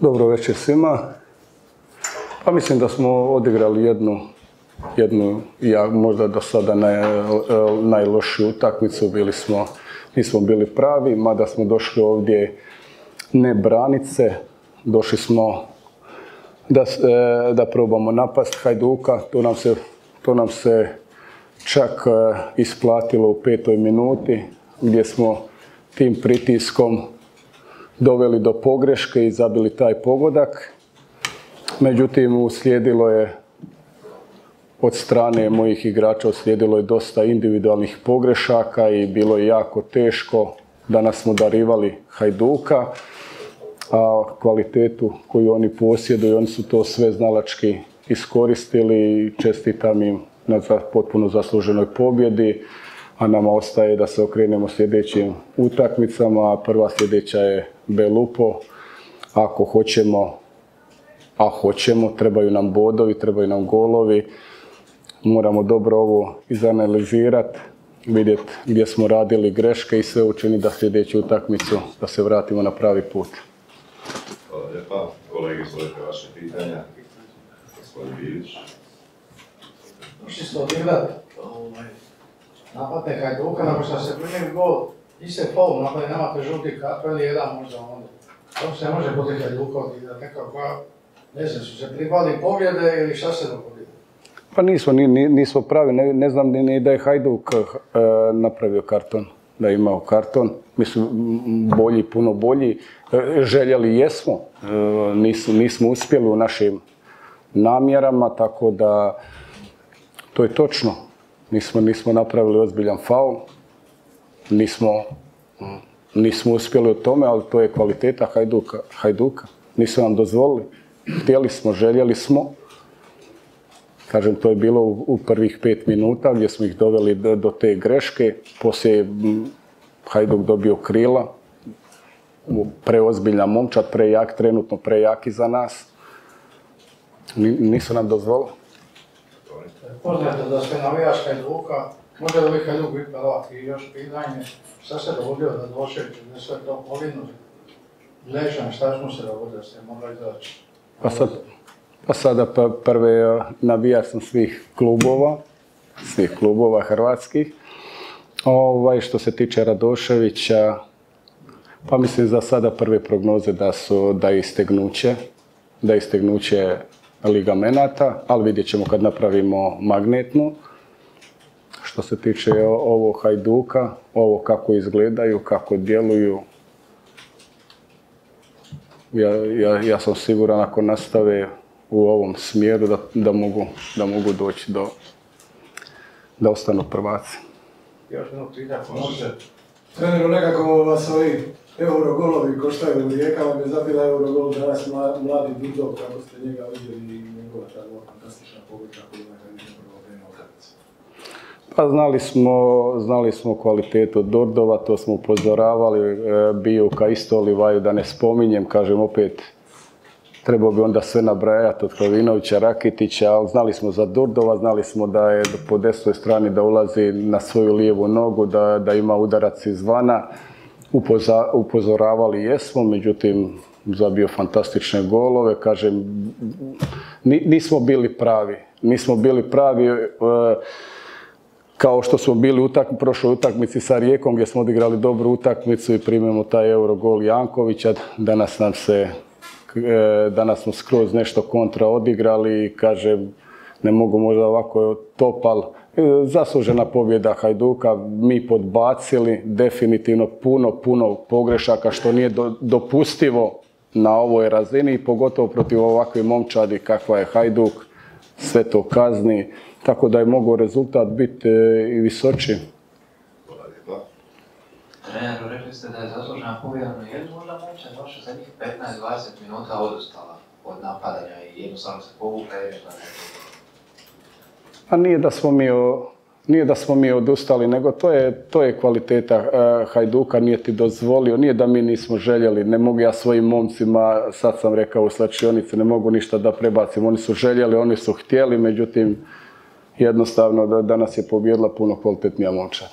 Dobro večer svima. Pa mislim da smo odigrali jednu možda do sada najlošiju utakmicu. Nismo bili pravi, mada smo došli ovdje ne branit se. Došli smo da probamo napast Hajduka. To nam se čak isplatilo u 5. minuti, gdje smo tim pritiskom doveli do pogreške i zabili taj pogodak. Međutim, uslijedilo je od strane mojih igrača uslijedilo je dosta individualnih pogrešaka i bilo je jako teško. Danas smo darivali Hajduka, a kvalitetu koju oni posjeduju, oni su to sve znalački iskoristili i čestitam im na potpuno zasluženoj pobjedi. A nama ostaje da se okrenemo sljedećim utakmicama. Prva sljedeća je Belupo. Ako hoćemo, trebaju nam bodovi, trebaju nam golovi. Moramo dobro ovo izanalizirati, vidjeti gdje smo radili greške i sve učiniti da sljedeću utakmicu, da se vratimo na pravi put. Hvala lijepa. Kolegi, izvolite vaše pitanja. Gospodin Bilić. Došli ste odigrati napadne Hajduka, nakon što se primili gol, niste faul napadne, nemate žuti karton ili jedan možda onda. To se ne može protiv Hajduka odigrati, nekako, ne znam, su se pribali pobjede ili šta se dogodilo? Pa nismo pravi, ne znam ni da je Hajduk napravio karton, da je imao karton. Mislim, bolji, puno bolji. Željeli jesmo, nismo uspjeli u našim namjerama, tako da to je točno. Nismo napravili ozbiljan faul, nismo uspjeli u tome, ali to je kvaliteta Hajduka. Nisu nam dozvolili. Htjeli smo, željeli smo. Kažem, to je bilo u prvih 5 minuta gdje smo ih doveli do te greške. Poslije je Hajduk dobio krila. Preozbiljna momčad, trenutno prejaki za nas. Nisu nam dozvolili. Poznajte da ste navijač Hajduka, može li Hajduk biti prvak? I još pitanje, šta se dogodilo da Došević, da sve to povinuo? Ležan, šta smo se dogodilo da ste mogli izaći? Pa sada prve navijač sam svih klubova hrvatskih. Što se tiče Radoševića, pa mislim za sada prve prognoze da je istegnuće ligamenata, ali vidjet ćemo kad napravimo magnetnu. Što se tiče ovog Hajduka, ovo kako izgledaju, kako djeluju, ja sam siguran ako nastave u ovom smjeru da mogu doći da ostanu prvaci. Još jedno pitanje, može. Treneru, nekako vas ovi eurogolovi koštaju. Rijeka vam je zabila eurogol, danas mladi Dudov, kako ste njega vidjeli i njegova ta fantastična pogodka koju imate više prvo vreme utakmice. Pa znali smo kvalitetu Dordova, to smo upozoravali, Bijuka isto Livaju, da ne spominjem, kažem opet, trebao bi onda sve nabrajati od Krovinovića, Rakitića, ali znali smo za Dordova, znali smo da je po desnoj strani da ulazi na svoju lijevu nogu, da ima udarac izvana. Upozoravali jesmo, međutim zabio fantastične golove, kažem, nismo bili pravi. Kao što smo bili u prošloj utakmici sa Rijekom gdje smo odigrali dobru utakmicu i primimo taj eurogol Jankovića, danas smo skroz nešto kontra odigrali i kažem, ne mogu možda ovako topal. Zaslužena pobjeda Hajduka, mi podbacili, definitivno puno pogrešaka što nije dopustivo na ovoj razini i pogotovo protiv ovakve momčadi kakva je Hajduk, sve to kazni, tako da je mogao rezultat biti i visoči. Hvala lijepa. Treneru, rekli ste da je zaslužena pobjeda, no je li možda momčad vaša zadnjih 15-20 minuta odustala od napadanja i jednostavno se povukla i rekla ne? A nije da smo mi odustali, nego to je kvaliteta Hajduka, nije ti dozvolio, nije da mi nismo željeli, ne mogu ja svojim momcima, sad sam rekao u slačionici, ne mogu ništa da prebacim, oni su željeli, oni su htjeli, međutim jednostavno danas je pobjedila puno kvalitetnija momčad.